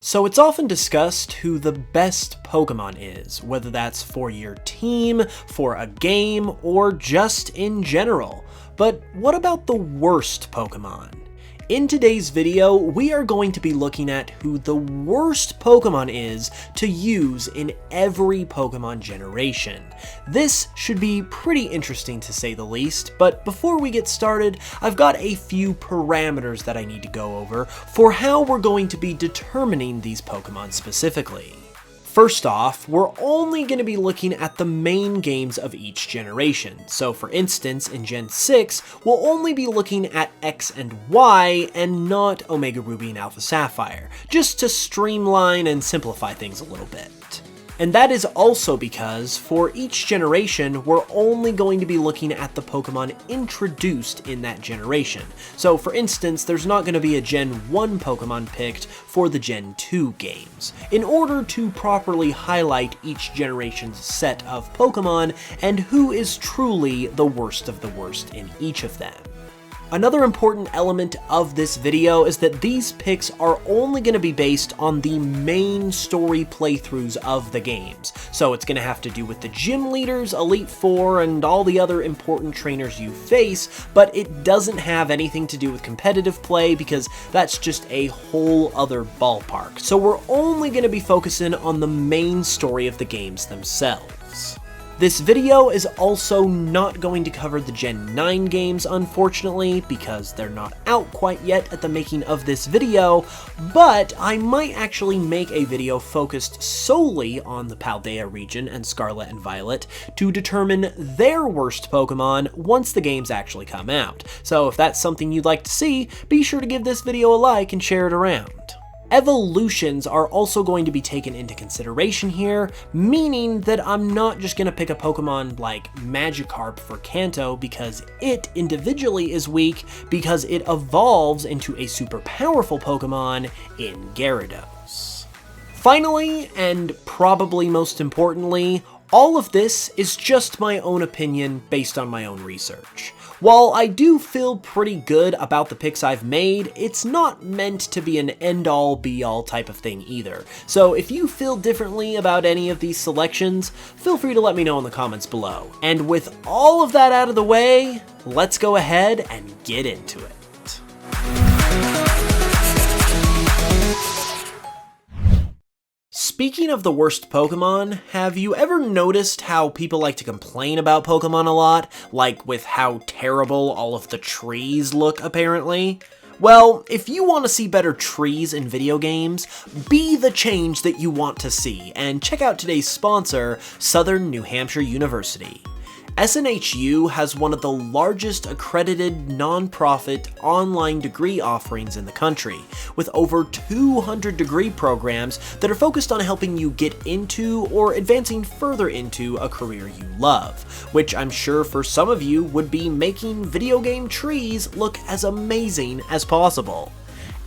So it's often discussed who the best Pokemon is, whether that's for your team, for a game, or just in general. But what about the worst Pokemon? In today's video, we are going to be looking at who the worst Pokemon is to use in every Pokemon generation. This should be pretty interesting to say the least, but before we get started, I've got a few parameters that I need to go over for how we're going to be determining these Pokemon specifically. First off, we're only going to be looking at the main games of each generation. So for instance, in Gen 6, we'll only be looking at X and Y and not Omega Ruby and Alpha Sapphire, just to streamline and simplify things a little bit. And that is also because for each generation, we're only going to be looking at the Pokemon introduced in that generation. So for instance, there's not going to be a Gen 1 Pokemon picked for the Gen 2 games, in order to properly highlight each generation's set of Pokemon and who is truly the worst of the worst in each of them. Another important element of this video is that these picks are only going to be based on the main story playthroughs of the games. So it's going to have to do with the gym leaders, Elite Four, and all the other important trainers you face, but it doesn't have anything to do with competitive play because that's just a whole other ballpark. So we're only going to be focusing on the main story of the games themselves. This video is also not going to cover the Gen 9 games, unfortunately, because they're not out quite yet at the making of this video, but I might actually make a video focused solely on the Paldea region and Scarlet and Violet to determine their worst Pokemon once the games actually come out. So if that's something you'd like to see, be sure to give this video a like and share it around. Evolutions are also going to be taken into consideration here, meaning that I'm not just going to pick a Pokemon like Magikarp for Kanto because it individually is weak, because it evolves into a super powerful Pokemon in Gyarados. Finally, and probably most importantly, all of this is just my own opinion based on my own research. While I do feel pretty good about the picks I've made, it's not meant to be an end-all be-all type of thing either. So if you feel differently about any of these selections, feel free to let me know in the comments below. And with all of that out of the way, let's go ahead and get into it. Speaking of the worst Pokemon, have you ever noticed how people like to complain about Pokemon a lot, like with how terrible all of the trees look apparently? Well, if you want to see better trees in video games, be the change that you want to see, and check out today's sponsor, Southern New Hampshire University. SNHU has one of the largest accredited non-profit online degree offerings in the country, with over 200 degree programs that are focused on helping you get into or advancing further into a career you love, which I'm sure for some of you would be making video game trees look as amazing as possible.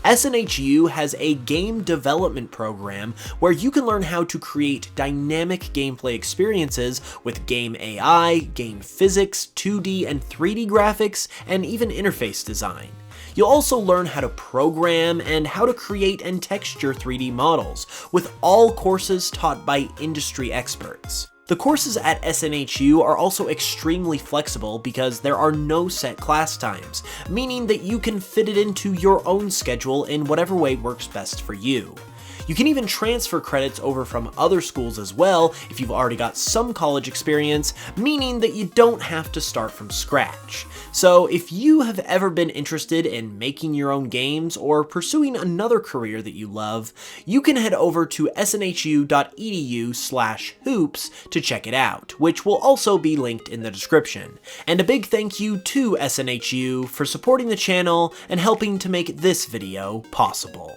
SNHU has a game development program where you can learn how to create dynamic gameplay experiences with game AI, game physics, 2D and 3D graphics, and even interface design. You'll also learn how to program and how to create and texture 3D models, with all courses taught by industry experts. The courses at SNHU are also extremely flexible because there are no set class times, meaning that you can fit it into your own schedule in whatever way works best for you. You can even transfer credits over from other schools as well if you've already got some college experience, meaning that you don't have to start from scratch. So if you have ever been interested in making your own games or pursuing another career that you love, you can head over to snhu.edu/hoops to check it out, which will also be linked in the description. And a big thank you to SNHU for supporting the channel and helping to make this video possible.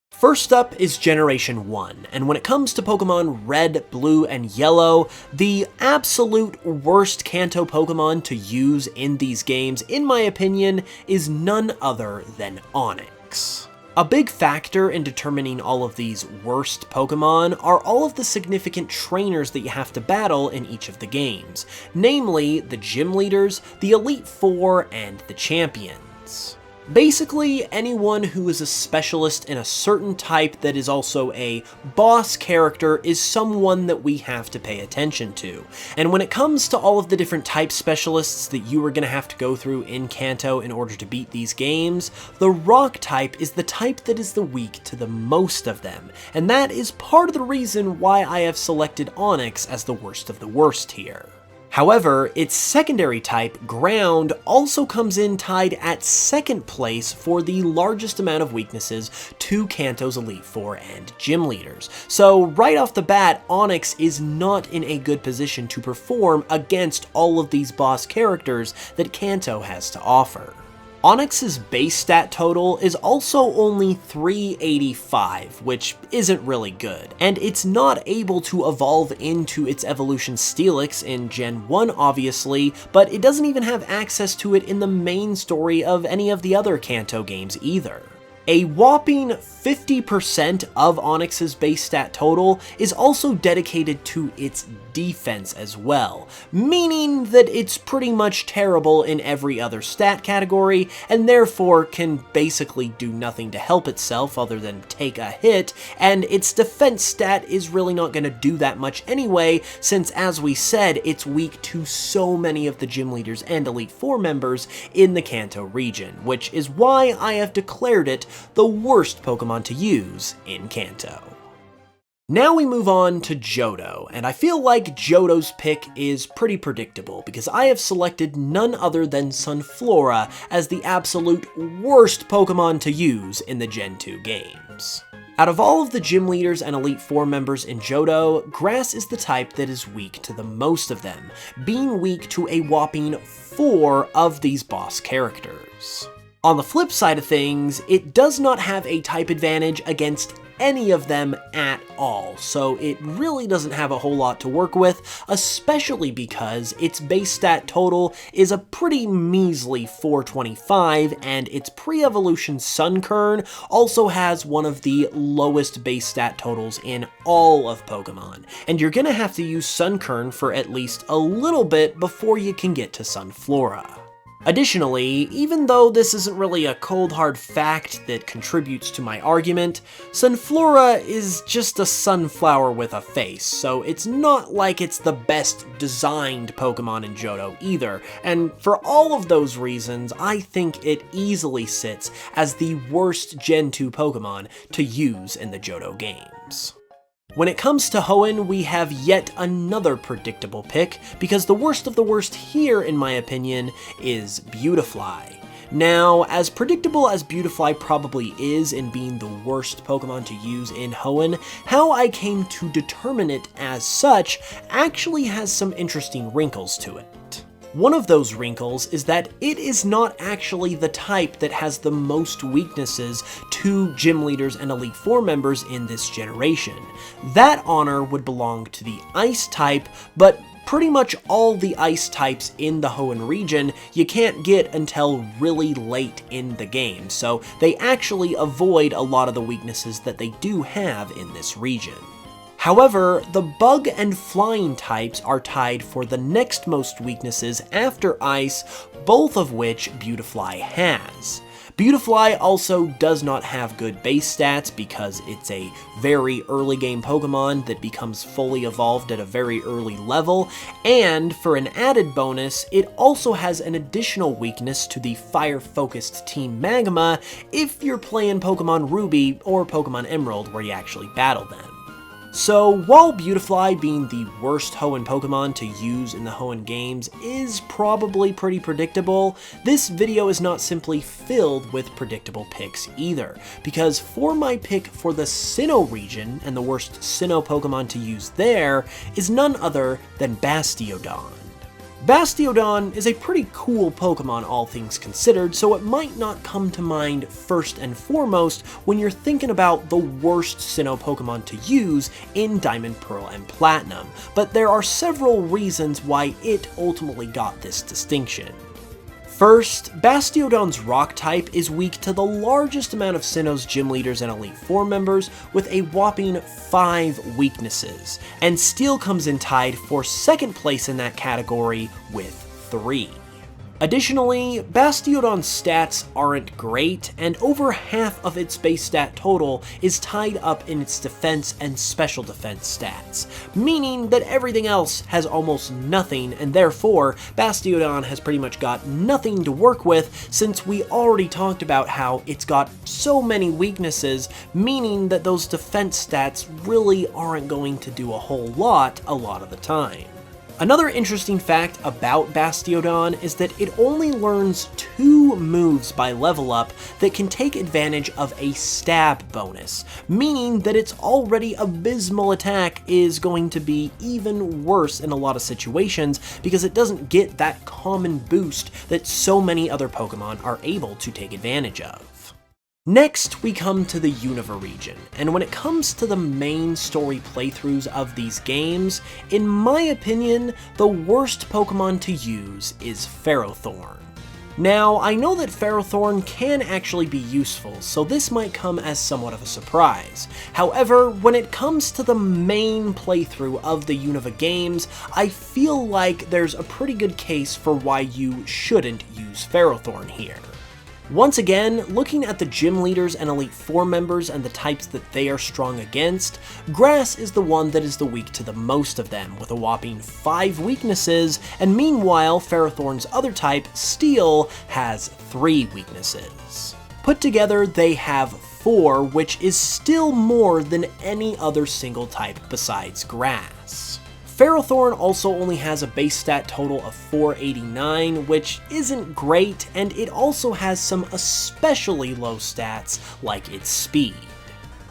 First up is Generation 1, and when it comes to Pokemon Red, Blue, and Yellow, the absolute worst Kanto Pokemon to use in these games, in my opinion, is none other than Onix. A big factor in determining all of these worst Pokemon are all of the significant trainers that you have to battle in each of the games, namely the gym leaders, the Elite Four, and the champions. Basically, anyone who is a specialist in a certain type that is also a boss character is someone that we have to pay attention to. And when it comes to all of the different type specialists that you are going to have to go through in Kanto in order to beat these games, the rock type is the type that is the weak to the most of them. And that is part of the reason why I have selected Onix as the worst of the worst here. However, its secondary type, Ground, also comes in tied at second place for the largest amount of weaknesses to Kanto's Elite Four and Gym Leaders. So right off the bat, Onix is not in a good position to perform against all of these boss characters that Kanto has to offer. Onix's base stat total is also only 385, which isn't really good, and it's not able to evolve into its evolution Steelix in Gen 1 obviously, but it doesn't even have access to it in the main story of any of the other Kanto games either. A whopping 50% of Onix's base stat total is also dedicated to its defense as well, meaning that it's pretty much terrible in every other stat category, and therefore can basically do nothing to help itself other than take a hit, and its defense stat is really not going to do that much anyway, since as we said, it's weak to so many of the Gym Leaders and Elite Four members in the Kanto region, which is why I have declared it the worst Pokemon to use in Kanto. Now we move on to Johto, and I feel like Johto's pick is pretty predictable because I have selected none other than Sunflora as the absolute worst Pokemon to use in the Gen 2 games. Out of all of the Gym Leaders and Elite Four members in Johto, Grass is the type that is weak to the most of them, being weak to a whopping 4 of these boss characters. On the flip side of things, it does not have a type advantage against any of them at all, so it really doesn't have a whole lot to work with, especially because its base stat total is a pretty measly 425, and its pre-evolution Sunkern also has one of the lowest base stat totals in all of Pokemon, and you're gonna have to use Sunkern for at least a little bit before you can get to Sunflora. Additionally, even though this isn't really a cold hard fact that contributes to my argument, Sunflora is just a sunflower with a face, so it's not like it's the best designed Pokemon in Johto either, and for all of those reasons, I think it easily sits as the worst Gen 2 Pokemon to use in the Johto games. When it comes to Hoenn, we have yet another predictable pick, because the worst of the worst here, in my opinion, is Beautifly. Now, as predictable as Beautifly probably is in being the worst Pokemon to use in Hoenn, how I came to determine it as such actually has some interesting wrinkles to it. One of those wrinkles is that it is not actually the type that has the most weaknesses to Gym Leaders and Elite Four members in this generation. That honor would belong to the Ice type, but pretty much all the Ice types in the Hoenn region you can't get until really late in the game, so they actually avoid a lot of the weaknesses that they do have in this region. However, the Bug and Flying types are tied for the next most weaknesses after Ice, both of which Beautifly has. Beautifly also does not have good base stats because it's a very early game Pokemon that becomes fully evolved at a very early level, and for an added bonus, it also has an additional weakness to the fire-focused Team Magma if you're playing Pokemon Ruby or Pokemon Emerald where you actually battle them. So, while Beautifly being the worst Hoenn Pokemon to use in the Hoenn games is probably pretty predictable, this video is not simply filled with predictable picks either, because for my pick for the Sinnoh region, and the worst Sinnoh Pokemon to use there, is none other than Bastiodon. Bastiodon is a pretty cool Pokemon all things considered, so it might not come to mind first and foremost when you're thinking about the worst Sinnoh Pokemon to use in Diamond, Pearl, and Platinum, but there are several reasons why it ultimately got this distinction. First, Bastiodon's Rock type is weak to the largest amount of Sinnoh's Gym Leaders and Elite Four members with a whopping 5 weaknesses, and Steel comes in tied for second place in that category with 3. Additionally, Bastiodon's stats aren't great, and over half of its base stat total is tied up in its defense and special defense stats, meaning that everything else has almost nothing, and therefore, Bastiodon has pretty much got nothing to work with since we already talked about how it's got so many weaknesses, meaning that those defense stats really aren't going to do a whole lot of the time. Another interesting fact about Bastiodon is that it only learns 2 moves by level up that can take advantage of a stab bonus, meaning that its already abysmal attack is going to be even worse in a lot of situations because it doesn't get that common boost that so many other Pokemon are able to take advantage of. Next, we come to the Unova region, and when it comes to the main story playthroughs of these games, in my opinion, the worst Pokemon to use is Ferrothorn. Now, I know that Ferrothorn can actually be useful, so this might come as somewhat of a surprise. However, when it comes to the main playthrough of the Unova games, I feel like there's a pretty good case for why you shouldn't use Ferrothorn here. Once again, looking at the gym leaders and Elite Four members and the types that they are strong against, Grass is the one that is the weak to the most of them, with a whopping 5 weaknesses, and meanwhile, Ferrothorn's other type, Steel, has 3 weaknesses. Put together, they have 4, which is still more than any other single type besides Grass. Ferrothorn also only has a base stat total of 489, which isn't great, and it also has some especially low stats, like its speed.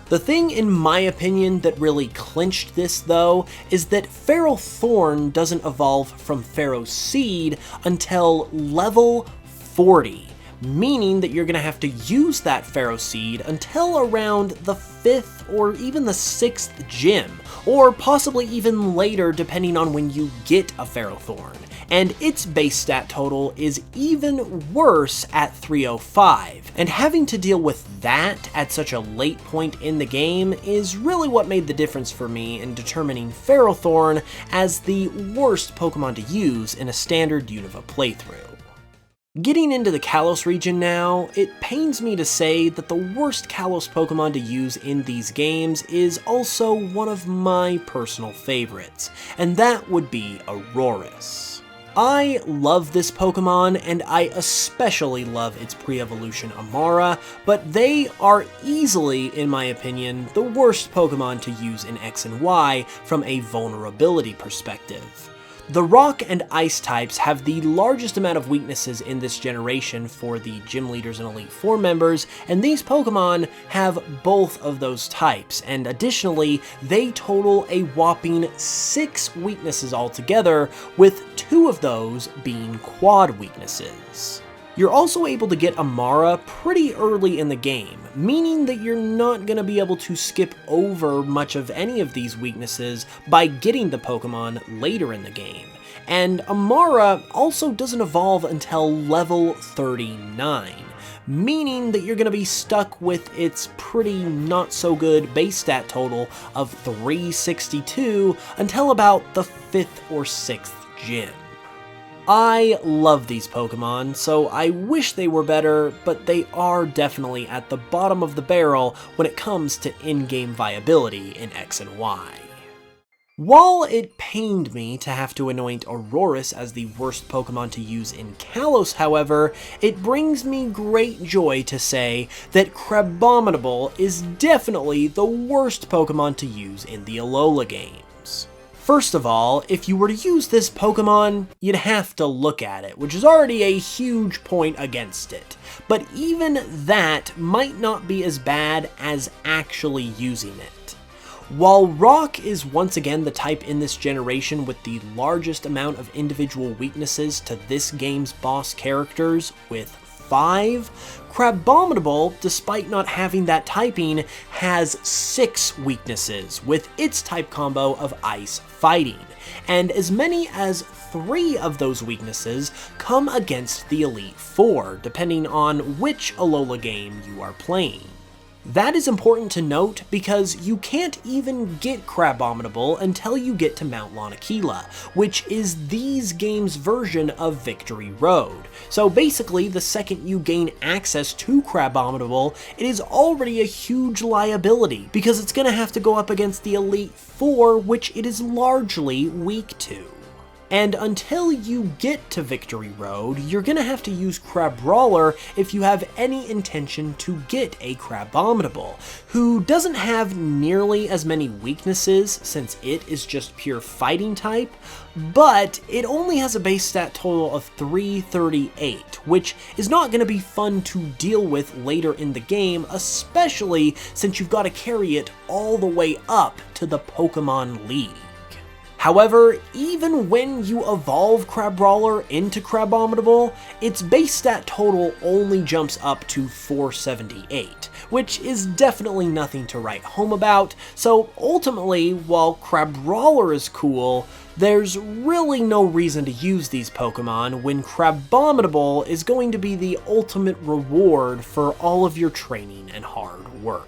The thing, in my opinion, that really clinched this, though, is that Ferrothorn doesn't evolve from Ferroseed until level 40. Meaning that you're going to have to use that Ferroseed until around the 5th or even the 6th gym, or possibly even later depending on when you get a Ferrothorn, and its base stat total is even worse at 305, and having to deal with that at such a late point in the game is really what made the difference for me in determining Ferrothorn as the worst Pokemon to use in a standard Unova playthrough. Getting into the Kalos region now, it pains me to say that the worst Kalos Pokemon to use in these games is also one of my personal favorites, and that would be Aurorus. I love this Pokemon, and I especially love its pre-evolution Amara, but they are easily, in my opinion, the worst Pokemon to use in X and Y from a vulnerability perspective. The Rock and Ice types have the largest amount of weaknesses in this generation for the Gym Leaders and Elite Four members, and these Pokemon have both of those types, and additionally, they total a whopping 6 weaknesses altogether, with 2 of those being quad weaknesses. You're also able to get Amara pretty early in the game, meaning that you're not going to be able to skip over much of any of these weaknesses by getting the Pokemon later in the game. And Amara also doesn't evolve until level 39, meaning that you're going to be stuck with its pretty not so good base stat total of 362 until about the 5th or 6th gym. I love these Pokemon, so I wish they were better, but they are definitely at the bottom of the barrel when it comes to in-game viability in X and Y. While it pained me to have to anoint Aurorus as the worst Pokemon to use in Kalos, however, it brings me great joy to say that Crabominable is definitely the worst Pokemon to use in the Alola games. First of all, if you were to use this Pokemon, you'd have to look at it, which is already a huge point against it. But even that might not be as bad as actually using it. While Rock is once again the type in this generation with the largest amount of individual weaknesses to this game's boss characters, with 5, Crabominable, despite not having that typing, has 6 weaknesses with its type combo of Ice Fighting, and as many as 3 of those weaknesses come against the Elite Four, depending on which Alola game you are playing. That is important to note because you can't even get Crabominable until you get to Mount Lanakila, which is these games' version of Victory Road. So basically, the second you gain access to Crabominable, it is already a huge liability because it's going to have to go up against the Elite Four, which it is largely weak to. And until you get to Victory Road, you're gonna have to use Crabrawler if you have any intention to get a Crabominable, who doesn't have nearly as many weaknesses since it is just pure fighting type, but it only has a base stat total of 338, which is not gonna be fun to deal with later in the game, especially since you've gotta carry it all the way up to the Pokemon League. However, even when you evolve Crabrawler into Crabominable, its base stat total only jumps up to 478, which is definitely nothing to write home about, so ultimately, while Crabrawler is cool, there's really no reason to use these Pokemon when Crabominable is going to be the ultimate reward for all of your training and hard work.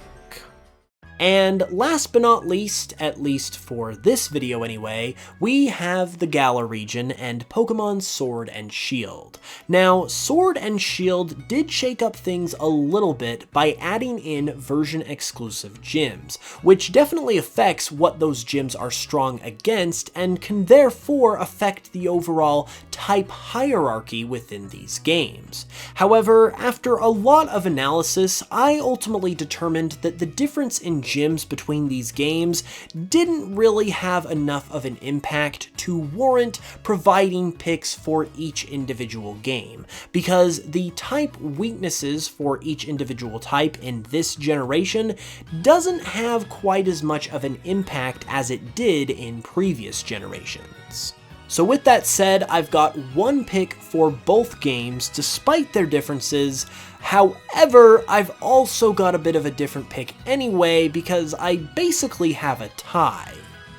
And last but not least, at least for this video anyway, we have the Galar region and Pokemon Sword and Shield. Now, Sword and Shield did shake up things a little bit by adding in version-exclusive gyms, which definitely affects what those gyms are strong against and can therefore affect the overall type hierarchy within these games. However, after a lot of analysis, I ultimately determined that the difference in gyms between these games didn't really have enough of an impact to warrant providing picks for each individual game, because the type weaknesses for each individual type in this generation doesn't have quite as much of an impact as it did in previous generations. So with that said, I've got one pick for both games despite their differences. However, I've also got a bit of a different pick anyway because I basically have a tie.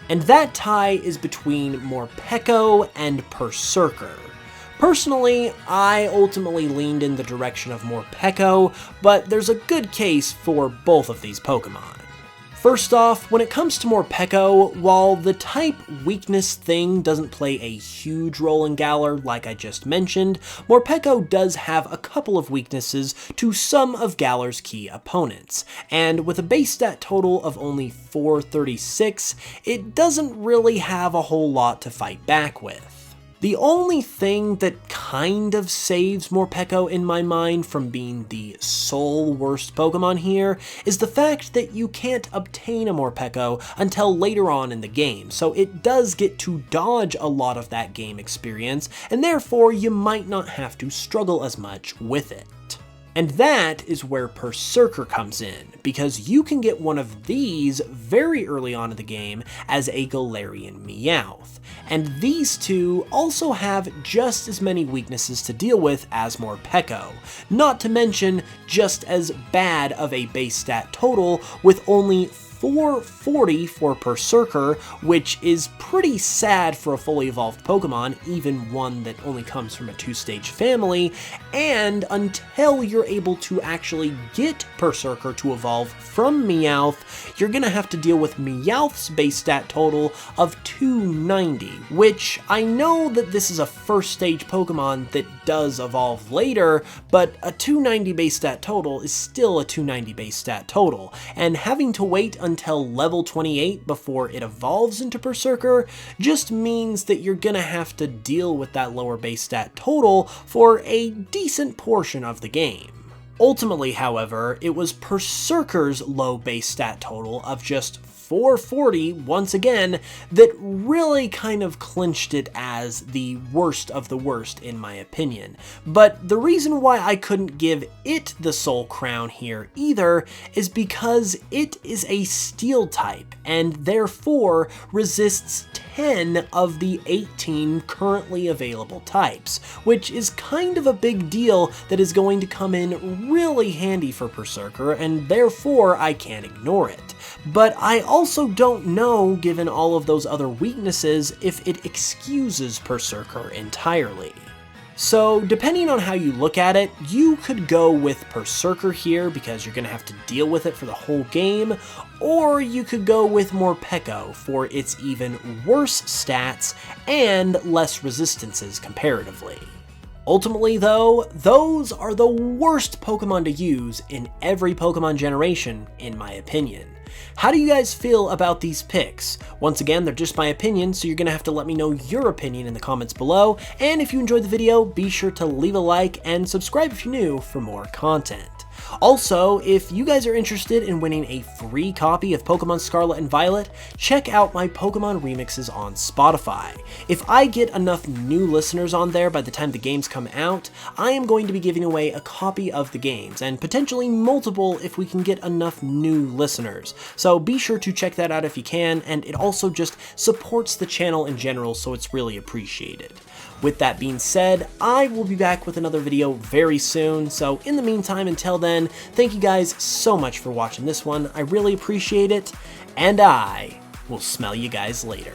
And that tie is between Morpeko and Berserker. Personally, I ultimately leaned in the direction of Morpeko, but there's a good case for both of these Pokemon. First off, when it comes to Morpeko, while the type weakness thing doesn't play a huge role in Galar like I just mentioned, Morpeko does have a couple of weaknesses to some of Galar's key opponents, and with a base stat total of only 436, it doesn't really have a whole lot to fight back with. The only thing that kind of saves Morpeko in my mind from being the sole worst Pokemon here is the fact that you can't obtain a Morpeko until later on in the game, so it does get to dodge a lot of that game experience, and therefore you might not have to struggle as much with it. And that is where Berserker comes in, because you can get one of these very early on in the game as a Galarian Meowth. And these two also have just as many weaknesses to deal with as Morpeko, not to mention just as bad of a base stat total with only 440 for Berserker, which is pretty sad for a fully evolved Pokemon, even one that only comes from a two-stage family, and until you're able to actually get Berserker to evolve from Meowth, you're gonna have to deal with Meowth's base stat total of 290, which I know that this is a first stage Pokemon that does evolve later, but a 290 base stat total is still a 290 base stat total, and having to wait until level 28 before it evolves into Berserker just means that you're gonna have to deal with that lower base stat total for a decent portion of the game. Ultimately, however, it was Berserker's low base stat total of just 440, once again, that really kind of clinched it as the worst of the worst in my opinion. But the reason why I couldn't give it the sole crown here either is because it is a steel type and therefore resists 10 of the 18 currently available types, which is kind of a big deal that is going to come in really handy for Berserker, and therefore I can't ignore it. But I also don't know, given all of those other weaknesses, if it excuses Berserker entirely. So depending on how you look at it, you could go with Berserker here because you're going to have to deal with it for the whole game, or you could go with Morpeko for its even worse stats and less resistances comparatively. Ultimately though, those are the worst Pokemon to use in every Pokemon generation, in my opinion. How do you guys feel about these picks? Once again, they're just my opinion, so you're gonna have to let me know your opinion in the comments below, and if you enjoyed the video, be sure to leave a like and subscribe if you're new for more content. Also, if you guys are interested in winning a free copy of Pokemon Scarlet and Violet, check out my Pokemon remixes on Spotify. If I get enough new listeners on there by the time the games come out, I am going to be giving away a copy of the games, and potentially multiple if we can get enough new listeners. So be sure to check that out if you can, and it also just supports the channel in general, so it's really appreciated. With that being said, I will be back with another video very soon, so in the meantime, until then, thank you guys so much for watching this one, I really appreciate it, and I will smell you guys later.